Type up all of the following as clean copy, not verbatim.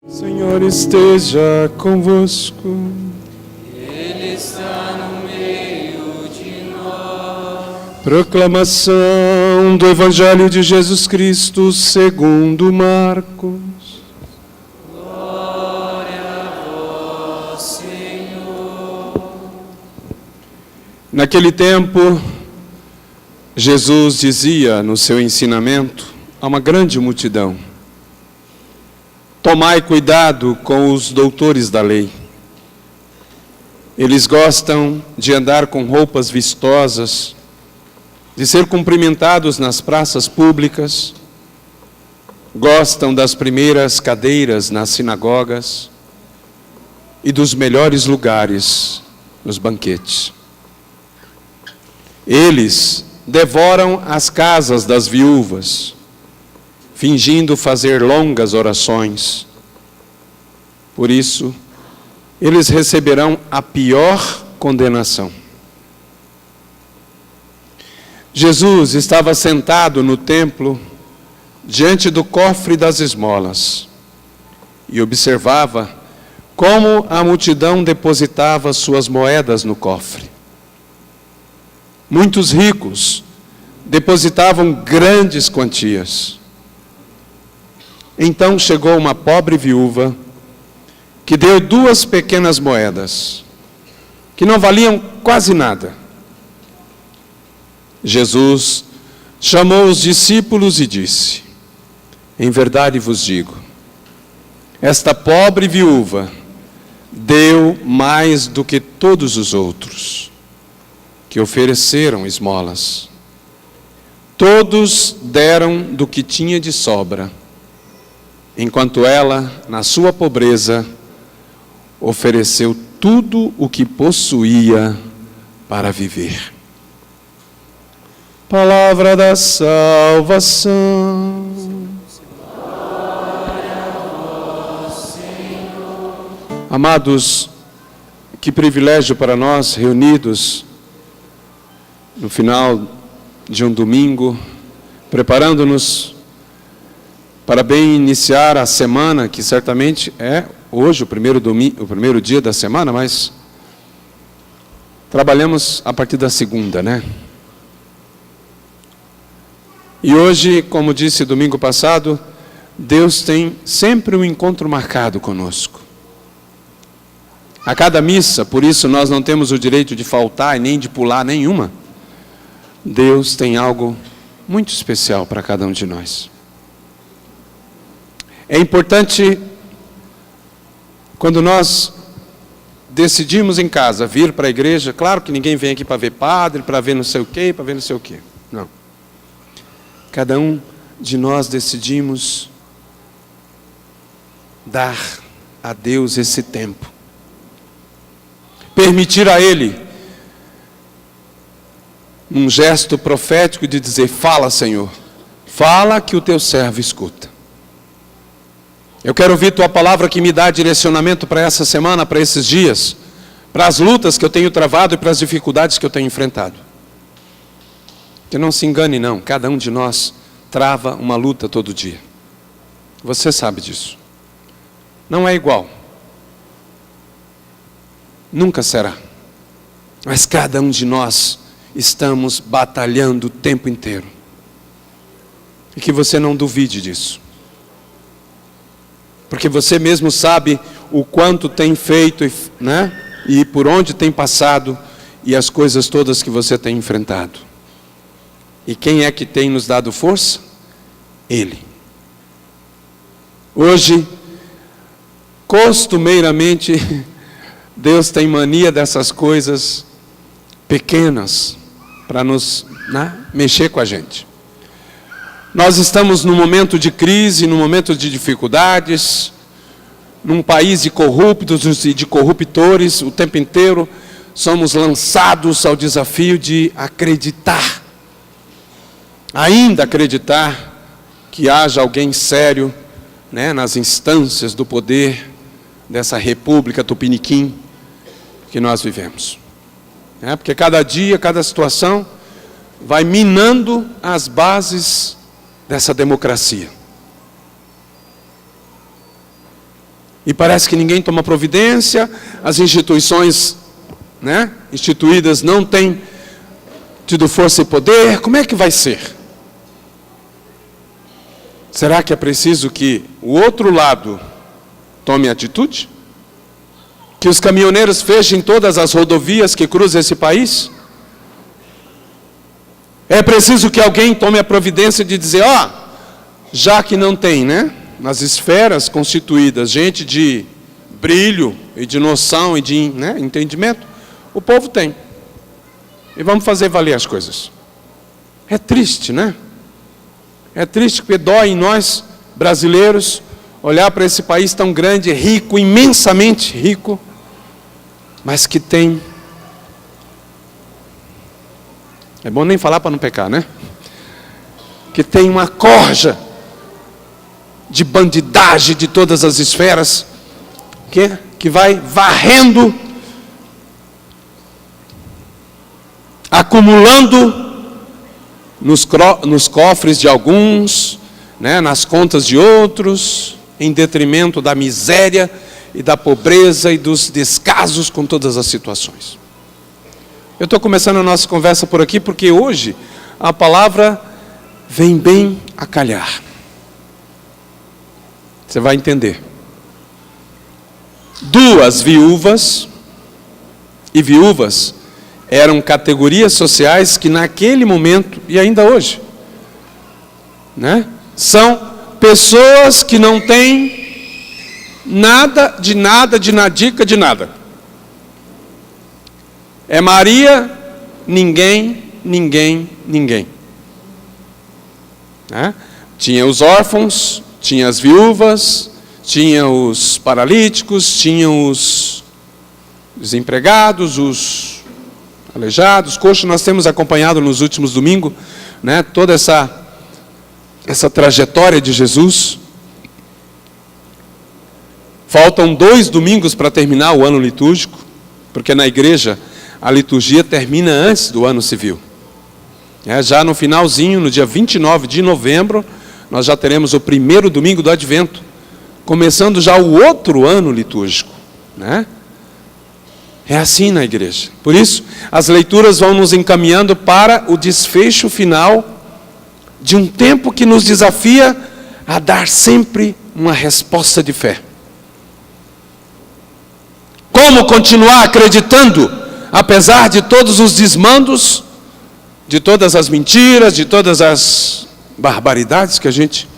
Senhor esteja convosco. Ele está no meio de nós. Proclamação do Evangelho de Jesus Cristo segundo Marcos. Glória a vós, Senhor. Naquele tempo, Jesus dizia no seu ensinamento a uma grande multidão: tomai cuidado com os doutores da lei. Eles gostam de andar com roupas vistosas, de ser cumprimentados nas praças públicas, gostam das primeiras cadeiras nas sinagogas e dos melhores lugares nos banquetes. Eles devoram as casas das viúvas, fingindo fazer longas orações. Por isso, eles receberão a pior condenação. Jesus estava sentado no templo, diante do cofre das esmolas, e observava como a multidão depositava suas moedas no cofre. Muitos ricos depositavam grandes quantias. Então chegou uma pobre viúva que deu 2 pequenas moedas, que não valiam quase nada. Jesus chamou os discípulos e disse: em verdade vos digo, esta pobre viúva deu mais do que todos os outros, que ofereceram esmolas. Todos deram do que tinha de sobra, enquanto ela, na sua pobreza, ofereceu tudo o que possuía para viver. Palavra da salvação. Glória a vós, Senhor. Amados, que privilégio para nós, reunidos no final de um domingo, preparando-nos para bem iniciar a semana, que certamente é hoje o primeiro dia da semana, mas trabalhamos a partir da segunda, né? E hoje, como disse domingo passado, Deus tem sempre um encontro marcado conosco. A cada missa, por isso nós não temos o direito de faltar e nem de pular nenhuma. Deus tem algo muito especial para cada um de nós. É importante, quando nós decidimos em casa vir para a igreja, claro que ninguém vem aqui para ver padre, para ver não sei o quê, para ver não sei o quê. Não. Cada um de nós decidimos dar a Deus esse tempo. Permitir a Ele um gesto profético de dizer: fala, Senhor, fala que o teu servo escuta. Eu quero ouvir tua palavra que me dá direcionamento para essa semana, para esses dias, para as lutas que eu tenho travado e para as dificuldades que eu tenho enfrentado. Que não se engane não, cada um de nós trava uma luta todo dia. Você sabe disso. Não é igual. Nunca será. Mas cada um de nós estamos batalhando o tempo inteiro. E que você não duvide disso. Porque você mesmo sabe o quanto tem feito, né? E por onde tem passado, e as coisas todas que você tem enfrentado. E quem é que tem nos dado força? Ele. Hoje, costumeiramente, Deus tem mania dessas coisas pequenas para nos, né, mexer com a gente. Nós estamos num momento de crise, num momento de dificuldades, num país de corruptos e de corruptores. O tempo inteiro somos lançados ao desafio de acreditar, ainda acreditar que haja alguém sério, né, nas instâncias do poder dessa república tupiniquim que nós vivemos. Porque cada dia, cada situação vai minando as bases dessa democracia. E parece que ninguém toma providência, as instituições, né, instituídas não têm tido força e poder. Como é que vai ser? Será que é preciso que o outro lado tome atitude? Que os caminhoneiros fechem todas as rodovias que cruzam esse país? É preciso que alguém tome a providência de dizer, já que não tem, né, nas esferas constituídas, gente de brilho e de noção e de, né, entendimento, o povo tem. E vamos fazer valer as coisas. É triste, né? É triste porque dói em nós, brasileiros, olhar para esse país tão grande, rico, imensamente rico, mas que tem... É bom nem falar para não pecar, né? Que tem uma corja de bandidagem de todas as esferas, que vai varrendo, acumulando nos cofres de alguns, né, nas contas de outros, em detrimento da miséria e da pobreza e dos descasos com todas as situações. Eu estou começando a nossa conversa por aqui porque hoje a palavra vem bem a calhar. Você vai entender. 2 viúvas, e viúvas eram categorias sociais que naquele momento, e ainda hoje, né, são pessoas que não têm nada, de nadica, de nada. É Maria, ninguém. Né? Tinha os órfãos, tinha as viúvas, tinha os paralíticos, tinha os desempregados, os aleijados, coxos. Nós temos acompanhado nos últimos domingos, né, toda essa trajetória de Jesus. Faltam 2 domingos para terminar o ano litúrgico, porque na igreja a liturgia termina antes do ano civil. Já no finalzinho, no dia 29 de novembro, nós já teremos o primeiro domingo do Advento, começando já o outro ano litúrgico, né? É assim na igreja. Por isso, as leituras vão nos encaminhando para o desfecho final de um tempo que nos desafia a dar sempre uma resposta de fé. Como continuar acreditando, apesar de todos os desmandos, de todas as mentiras, de todas as barbaridades que a gente,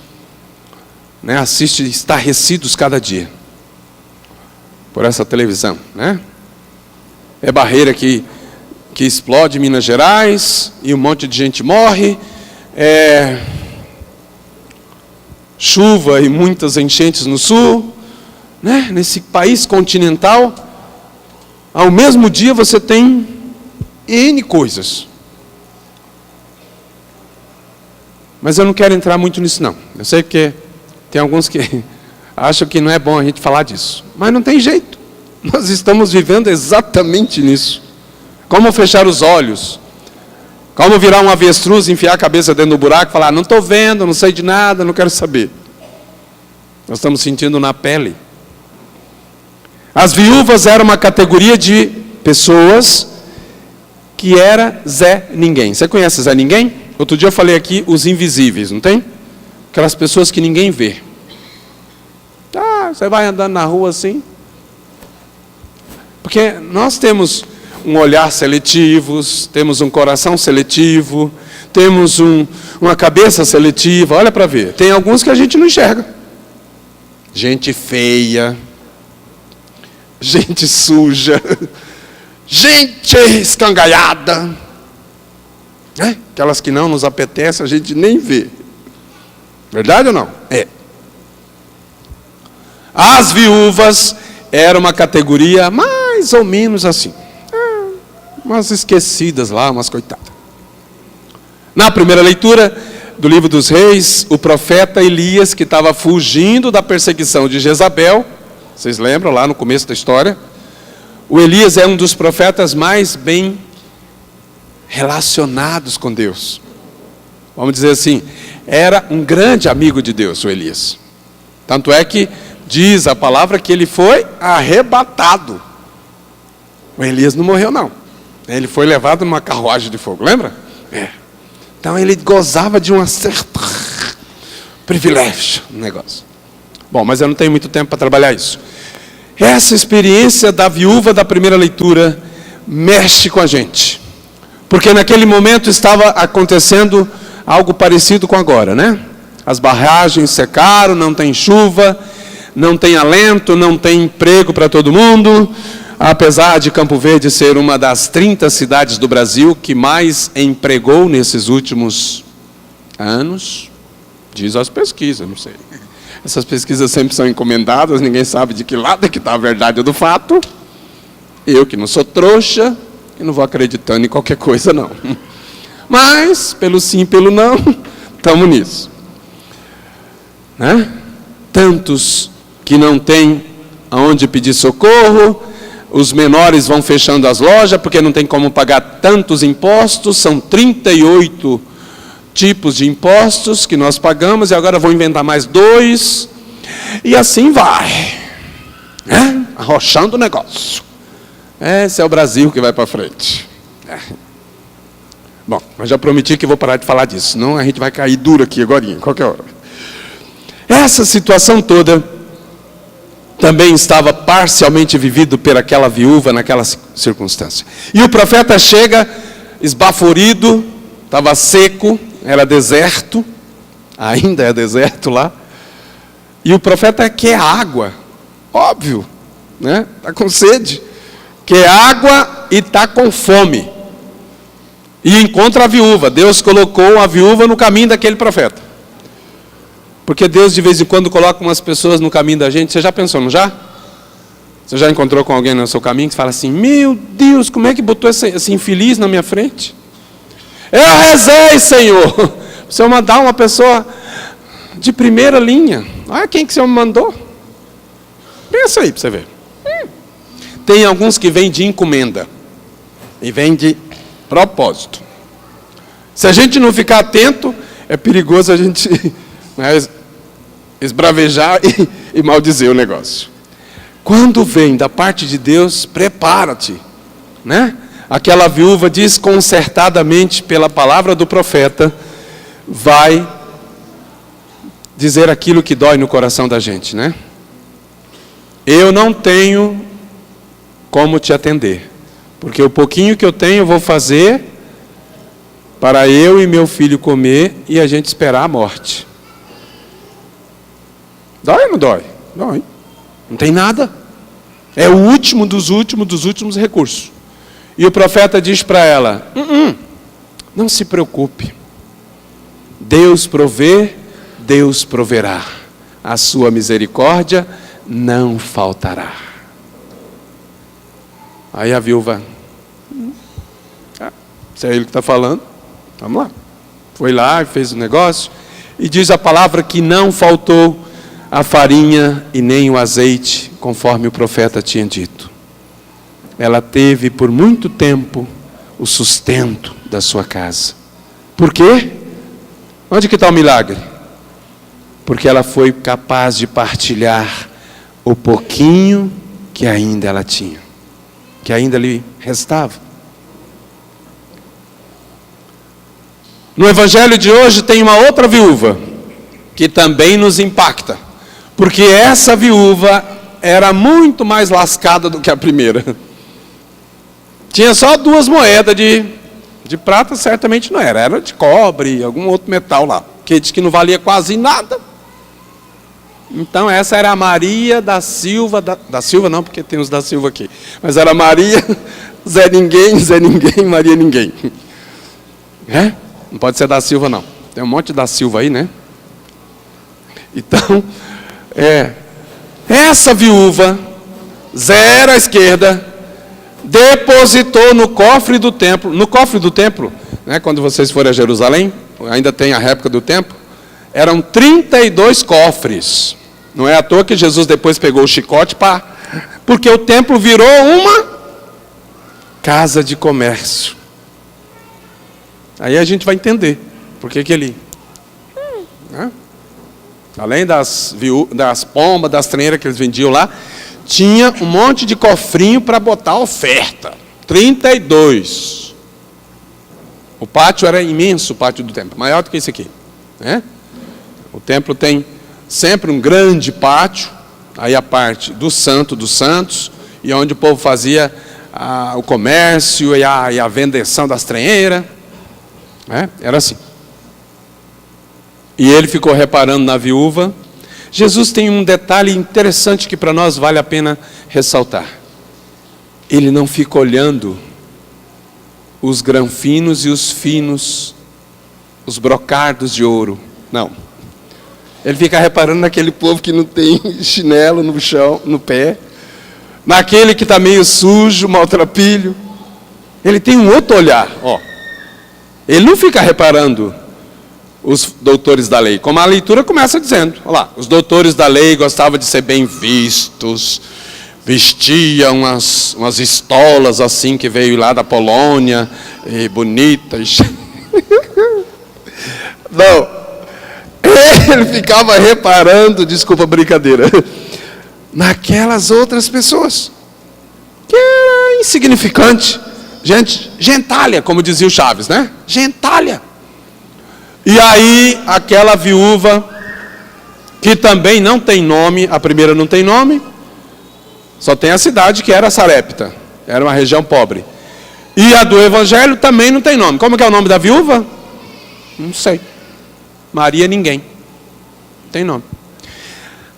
né, assiste estarrecidos cada dia por essa televisão, né? É barreira que explode em Minas Gerais e um monte de gente morre, chuva e muitas enchentes no sul, né? Nesse país continental, ao mesmo dia você tem N coisas. Mas eu não quero entrar muito nisso não. Eu sei que tem alguns que acham que não é bom a gente falar disso. Mas não tem jeito. Nós estamos vivendo exatamente nisso. Como fechar os olhos? Como virar um avestruz, enfiar a cabeça dentro do buraco e falar, não estou vendo, não sei de nada, não quero saber. Nós estamos sentindo na pele. As viúvas eram uma categoria de pessoas que era Zé Ninguém. Você conhece Zé Ninguém? Outro dia eu falei aqui os invisíveis, não tem? Aquelas pessoas que ninguém vê. Você vai andando na rua assim. Porque nós temos um olhar seletivo, temos um coração seletivo, temos uma cabeça seletiva. Olha para ver. Tem alguns que a gente não enxerga. Gente feia. Gente suja. Gente escangalhada. Aquelas que não nos apetece, a gente nem vê. Verdade ou não? É. As viúvas eram uma categoria mais ou menos assim. Umas esquecidas lá, umas coitadas. Na primeira leitura do livro dos Reis, o profeta Elias, que estava fugindo da perseguição de Jezabel, vocês lembram lá no começo da história? O Elias é um dos profetas mais bem relacionados com Deus. Vamos dizer assim, era um grande amigo de Deus, o Elias. Tanto é que Diz a palavra que ele foi arrebatado. O Elias não morreu, não. Ele foi levado numa carruagem de fogo, lembra? Então ele gozava de um certo privilégio no negócio. Bom, mas eu não tenho muito tempo para trabalhar isso. Essa experiência da viúva da primeira leitura mexe com a gente. Porque naquele momento estava acontecendo algo parecido com agora, né? As barragens secaram, não tem chuva, não tem alento, não tem emprego para todo mundo. Apesar de Campo Verde ser uma das 30 cidades do Brasil que mais empregou nesses últimos anos, diz as pesquisas, não sei. Essas pesquisas sempre são encomendadas, ninguém sabe de que lado é que está a verdade do fato. Eu que não sou trouxa, e não vou acreditando em qualquer coisa, não. Mas, pelo sim, pelo não, estamos nisso. Né? Tantos que não têm aonde pedir socorro, os menores vão fechando as lojas, porque não tem como pagar tantos impostos, são 38 tipos de impostos que nós pagamos, e agora vão inventar mais 2, e assim vai. Né? Arrochando o negócio. Esse é o Brasil que vai para frente. Bom, mas já prometi que vou parar de falar disso, senão a gente vai cair duro aqui agora, em qualquer hora. Essa situação toda também estava parcialmente vivido por aquela viúva naquela circunstância. E o profeta chega esbaforido, estava seco, era deserto, ainda é deserto lá. E o profeta quer água, óbvio, né? Está com sede. Quer água e está com fome. E encontra a viúva. Deus colocou a viúva no caminho daquele profeta. Porque Deus de vez em quando coloca umas pessoas no caminho da gente. Você já pensou, não já? Você já encontrou com alguém no seu caminho que fala assim: meu Deus, como é que botou esse infeliz na minha frente? Eu rezei, Senhor, para o Senhor mandar uma pessoa de primeira linha. Olha quem que o Senhor me mandou. Pensa aí para você ver. Tem alguns que vêm de encomenda e vêm de propósito. Se a gente não ficar atento, é perigoso a gente esbravejar e maldizer o negócio. Quando vem da parte de Deus, prepara-te, né? Aquela viúva, desconcertadamente pela palavra do profeta, vai dizer aquilo que dói no coração da gente, né? Eu não tenho como te atender, porque o pouquinho que eu tenho eu vou fazer para eu e meu filho comer e a gente esperar a morte. Dói ou não dói? Dói. Não tem nada. É o último dos últimos recursos. E o profeta diz para ela: não se preocupe. Deus provê, Deus proverá. A sua misericórdia não faltará. Aí a viúva, se é ele que está falando, vamos lá. Foi lá e fez o negócio. E diz a palavra que não faltou a farinha e nem o azeite, conforme o profeta tinha dito. Ela teve por muito tempo o sustento da sua casa. Por quê? Onde que está o milagre? Porque ela foi capaz de partilhar o pouquinho que ainda ela tinha, que ainda lhe restava. No evangelho de hoje tem uma outra viúva, que também nos impacta, porque essa viúva era muito mais lascada do que a primeira. Tinha só 2 moedas de prata, certamente não era de cobre, algum outro metal lá, que diz que não valia quase nada. Então essa era a Maria da Silva, da Silva não, porque tem os da Silva aqui, mas era Maria, Zé Ninguém, Maria Ninguém. Não pode ser da Silva não, tem um monte da Silva aí, né? Então, essa viúva, zero à esquerda, depositou no cofre do templo. No cofre do templo, né, quando vocês forem a Jerusalém, ainda tem a réplica do templo, eram 32 cofres. Não é à toa que Jesus depois pegou o chicote, porque o templo virou uma casa de comércio. Aí a gente vai entender por que ele... além das pombas, das treineiras que eles vendiam lá, tinha um monte de cofrinho para botar oferta. 32. O pátio era imenso, o pátio do templo, maior do que esse aqui, né? O templo tem sempre um grande pátio, aí a parte do Santo dos Santos, e onde o povo fazia o comércio e a vendeção das treineiras, né? Era assim. E ele ficou reparando na viúva. Jesus tem um detalhe interessante que para nós vale a pena ressaltar. Ele não fica olhando os granfinos e os finos, os brocardos de ouro, não. Ele fica reparando naquele povo que não tem chinelo no chão, no pé, naquele que está meio sujo, maltrapilho. Ele tem um outro olhar, ó. Ele não fica reparando os doutores da lei, como a leitura começa dizendo. Olha lá, os doutores da lei gostavam de ser bem vistos, vestiam umas estolas assim que veio lá da Polônia, e bonitas. Não, ele ficava reparando, desculpa a brincadeira, naquelas outras pessoas, que era insignificante, gente, gentalha, como dizia o Chaves, né? Gentalha. E aí, aquela viúva, que também não tem nome, a primeira não tem nome, só tem a cidade que era Sarepta, era uma região pobre. E a do Evangelho também não tem nome. Como que é o nome da viúva? Não sei. Maria ninguém. Não tem nome.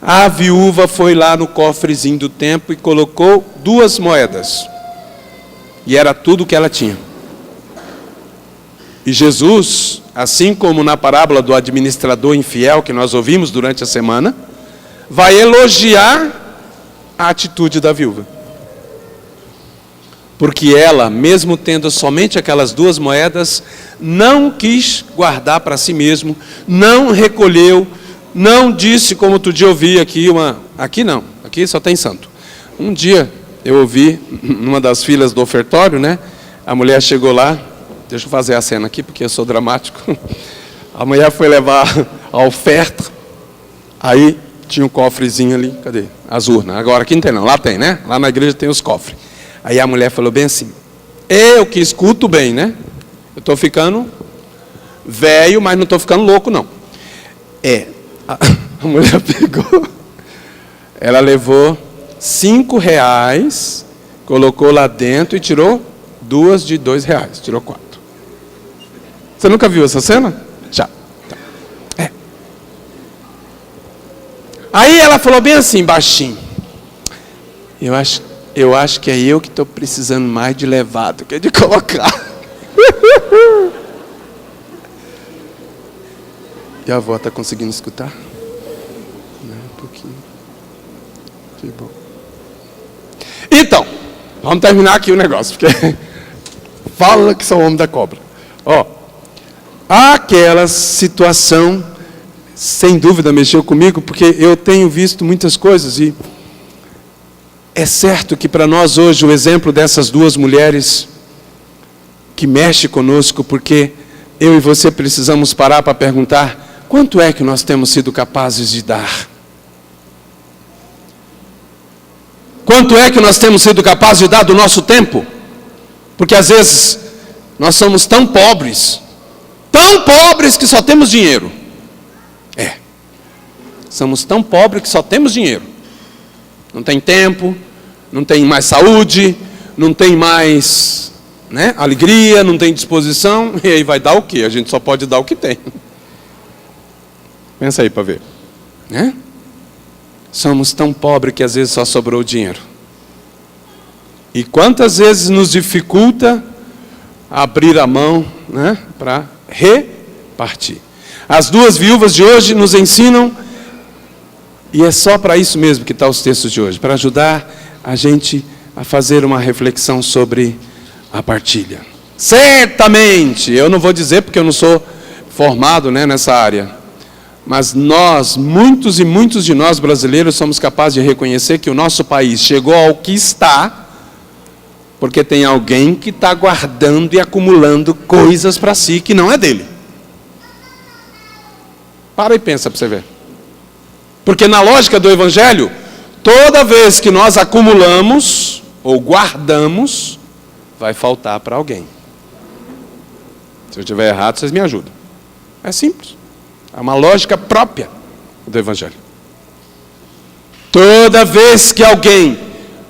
A viúva foi lá no cofrezinho do templo e colocou 2 moedas. E era tudo que ela tinha. E Jesus, assim como na parábola do administrador infiel que nós ouvimos durante a semana, vai elogiar a atitude da viúva. Porque ela, mesmo tendo somente aquelas 2 moedas, não quis guardar para si mesmo, não recolheu, não disse, como outro dia eu ouvi aqui, aqui não, aqui só tem santo. Um dia eu ouvi, numa das filas do ofertório, né? A mulher chegou lá, deixa eu fazer a cena aqui, porque eu sou dramático. A mulher foi levar a oferta, aí tinha um cofrezinho ali, cadê? As urnas. Agora aqui não tem não, lá tem, né? Lá na igreja tem os cofres. Aí a mulher falou bem assim, eu que escuto bem, né? Eu estou ficando velho, mas não estou ficando louco, não. A mulher pegou, ela levou R$5, colocou lá dentro e tirou 2 de R$2, tirou 4. Você nunca viu essa cena? Já. Tá. Aí ela falou bem assim, baixinho, eu acho que é eu que estou precisando mais de levar do que de colocar. E a avó está conseguindo escutar? Um pouquinho. Que bom. Então, vamos terminar aqui o negócio, porque fala que sou o homem da cobra. Ó, aquela situação, sem dúvida, mexeu comigo, porque eu tenho visto muitas coisas e é certo que para nós hoje o exemplo dessas 2 mulheres que mexe conosco, porque eu e você precisamos parar para perguntar quanto é que nós temos sido capazes de dar? Quanto é que nós temos sido capazes de dar do nosso tempo? Porque às vezes nós somos tão pobres que só temos dinheiro. Somos tão pobres que só temos dinheiro. Não tem tempo, não tem mais saúde, não tem mais, né, alegria, não tem disposição. E aí vai dar o quê? A gente só pode dar o que tem. Pensa aí para ver, né? Somos tão pobres que às vezes só sobrou dinheiro. E quantas vezes nos dificulta abrir a mão, né, para repartir. As 2 viúvas de hoje nos ensinam, e é só para isso mesmo que está os textos de hoje, para ajudar a gente a fazer uma reflexão sobre a partilha. Certamente, eu não vou dizer porque eu não sou formado, né, nessa área, mas nós, muitos e muitos de nós brasileiros, somos capazes de reconhecer que o nosso país chegou ao que está, porque tem alguém que está guardando e acumulando coisas para si que não é dele. Para e pensa para você ver. Porque na lógica do Evangelho, toda vez que nós acumulamos ou guardamos, vai faltar para alguém. Se eu estiver errado, vocês me ajudam. É simples. É uma lógica própria do Evangelho. Toda vez que alguém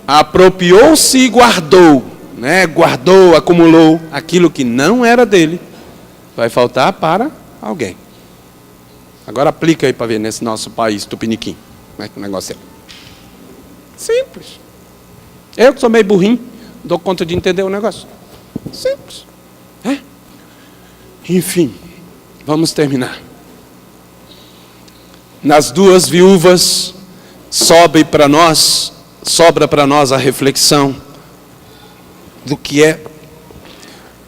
apropriou-se e guardou, guardou, acumulou aquilo que não era dele, vai faltar para alguém. Agora aplica aí para ver nesse nosso país tupiniquim. Como é que o negócio é? Simples. Eu que sou meio burrinho, dou conta de entender o negócio. Simples. Enfim, vamos terminar. Nas duas viúvas, sobra para nós a reflexão do que é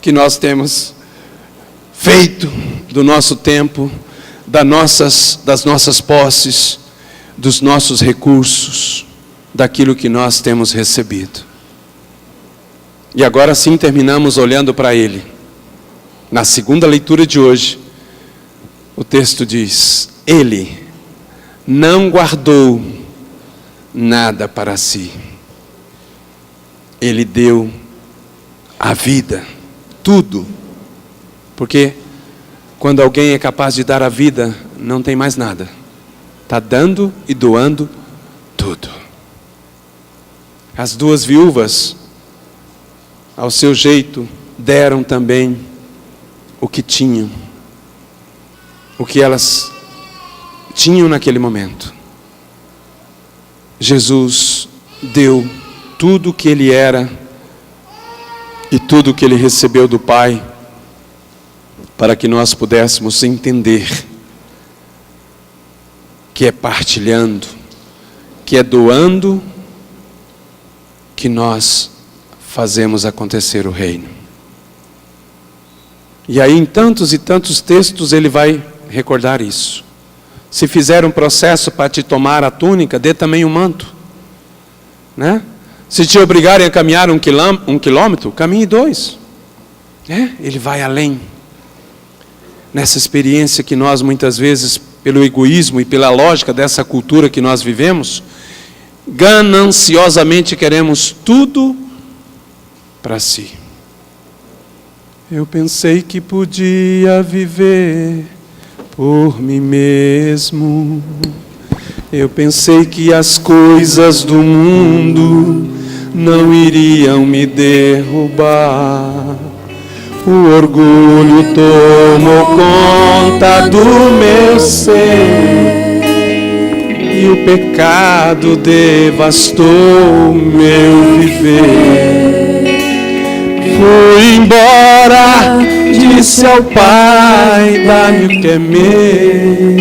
que nós temos feito do nosso tempo, das nossas posses, dos nossos recursos, daquilo que nós temos recebido. E agora sim terminamos olhando para Ele. Na segunda leitura de hoje, o texto diz: Ele não guardou nada para si. Ele deu a vida, tudo. Porque quando alguém é capaz de dar a vida, não tem mais nada. Está dando e doando tudo. As duas viúvas, ao seu jeito, deram também o que tinham. O que elas tinham naquele momento. Jesus deu tudo o que Ele era e tudo o que Ele recebeu do Pai, para que nós pudéssemos entender que é partilhando, que é doando, que nós fazemos acontecer o reino. E aí em tantos e tantos textos ele vai recordar isso. Se fizer um processo para te tomar a túnica, dê também o manto. Se te obrigarem a caminhar um quilômetro, caminhe 2. Ele vai além. Nessa experiência que nós muitas vezes, pelo egoísmo e pela lógica dessa cultura que nós vivemos, gananciosamente queremos tudo para si. Eu pensei que podia viver por mim mesmo. Eu pensei que as coisas do mundo não iriam me derrubar. O orgulho tomou conta do meu ser e o pecado devastou o meu viver. Fui embora, disse ao Pai: dá-me o que é meu,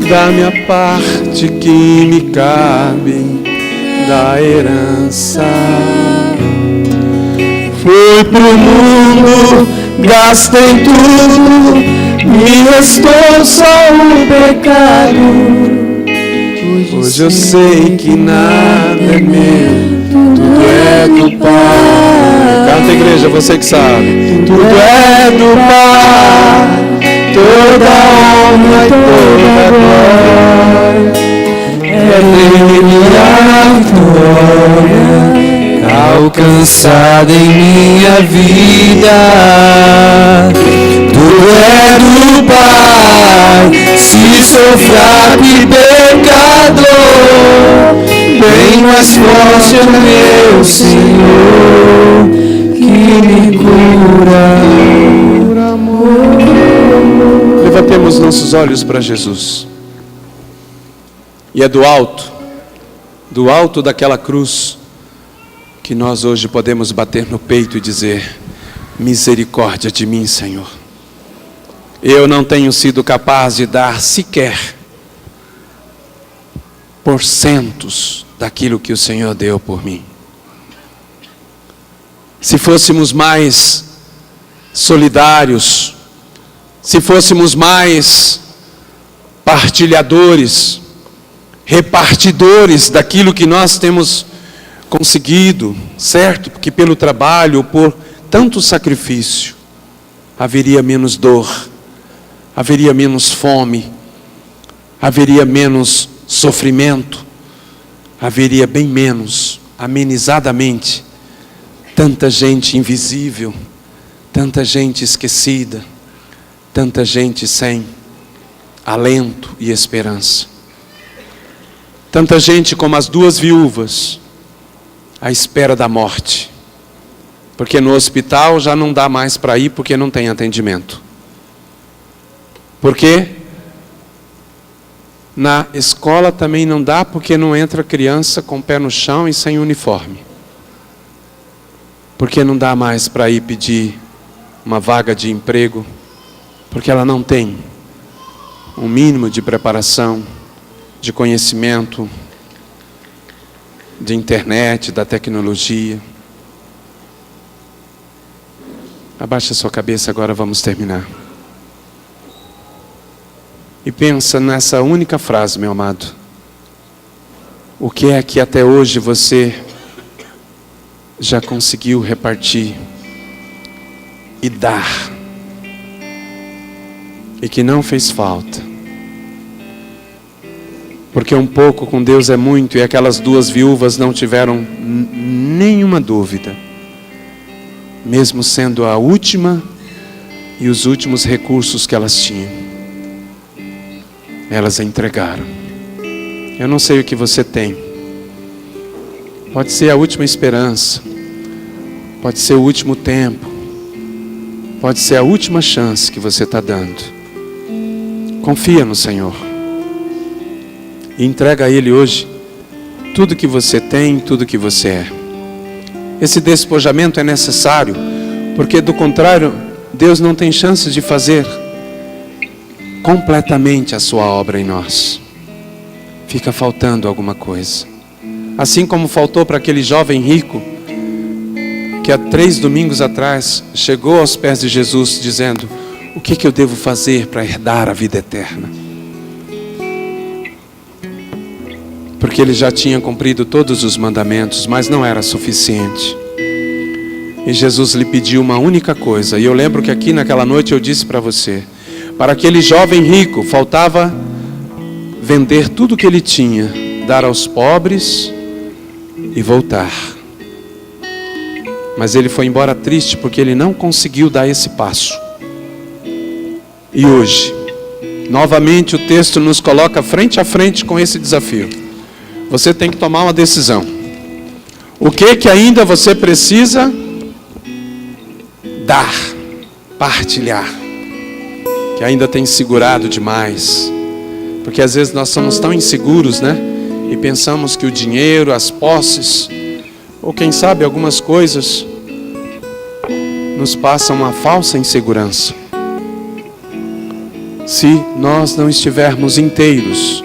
dá-me a parte que me cabe da herança. Fui pro mundo, gastei tudo, me restou só o pecado. Hoje eu sei que nada é meu, tudo é do Pai. Canta, igreja, você que sabe. Tudo é do Pai, toda honra e toda glória é dele a vitória alcançada em minha vida. Tudo é do Pai, se sou fraco e pecador, bem mais forte é meu Senhor, que me cura por amor. Levantemos nossos olhos para Jesus. E é do alto daquela cruz, que nós hoje podemos bater no peito e dizer: misericórdia de mim, Senhor. Eu não tenho sido capaz de dar sequer porcentos daquilo que o Senhor deu por mim. Se fôssemos mais solidários, se fôssemos mais partilhadores, repartidores daquilo que nós temos conseguido, certo? Porque pelo trabalho, por tanto sacrifício, haveria menos dor, haveria menos fome, haveria menos sofrimento, haveria bem menos, amenizadamente, tanta gente invisível, tanta gente esquecida, tanta gente sem alento e esperança. Tanta gente como as 2 viúvas, à espera da morte. Porque no hospital já não dá mais para ir porque não tem atendimento. Porque na escola também não dá porque não entra criança com o pé no chão e sem uniforme. Porque não dá mais para ir pedir uma vaga de emprego, porque ela não tem um mínimo de preparação, de conhecimento, de internet, da tecnologia. Abaixa sua cabeça, agora vamos terminar. E pensa nessa única frase, meu amado. O que é que até hoje você já conseguiu repartir e dar, e que não fez falta? Porque um pouco com Deus é muito, e aquelas 2 viúvas não tiveram nenhuma dúvida, mesmo sendo a última e os últimos recursos que elas tinham, elas entregaram. Eu não sei o que você tem, pode ser a última esperança, pode ser o último tempo, pode ser a última chance que você está dando. Confia no Senhor e entrega a Ele hoje tudo que você tem, tudo que você é. Esse despojamento é necessário, porque do contrário, Deus não tem chance de fazer completamente a sua obra em nós. Fica faltando alguma coisa. Assim como faltou para aquele jovem rico, que há 3 domingos atrás chegou aos pés de Jesus dizendo: o que eu devo fazer para herdar a vida eterna? Porque ele já tinha cumprido todos os mandamentos, mas não era suficiente. E Jesus lhe pediu uma única coisa. E eu lembro que aqui naquela noite eu disse para você: para aquele jovem rico faltava vender tudo que ele tinha, dar aos pobres e voltar. Mas ele foi embora triste porque ele não conseguiu dar esse passo. E hoje, novamente o texto nos coloca frente a frente com esse desafio. Você tem que tomar uma decisão. O que ainda você precisa dar, partilhar, que ainda tem segurado demais? Porque às vezes nós somos tão inseguros, né? E pensamos que o dinheiro, as posses, ou quem sabe algumas coisas, nos passam uma falsa insegurança. Se nós não estivermos inteiros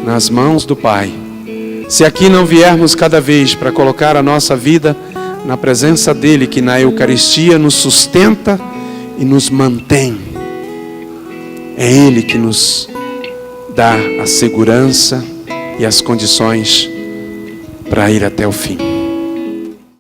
nas mãos do Pai, se aqui não viermos cada vez para colocar a nossa vida na presença dEle, que na Eucaristia nos sustenta e nos mantém, é Ele que nos dá a segurança e as condições para ir até o fim.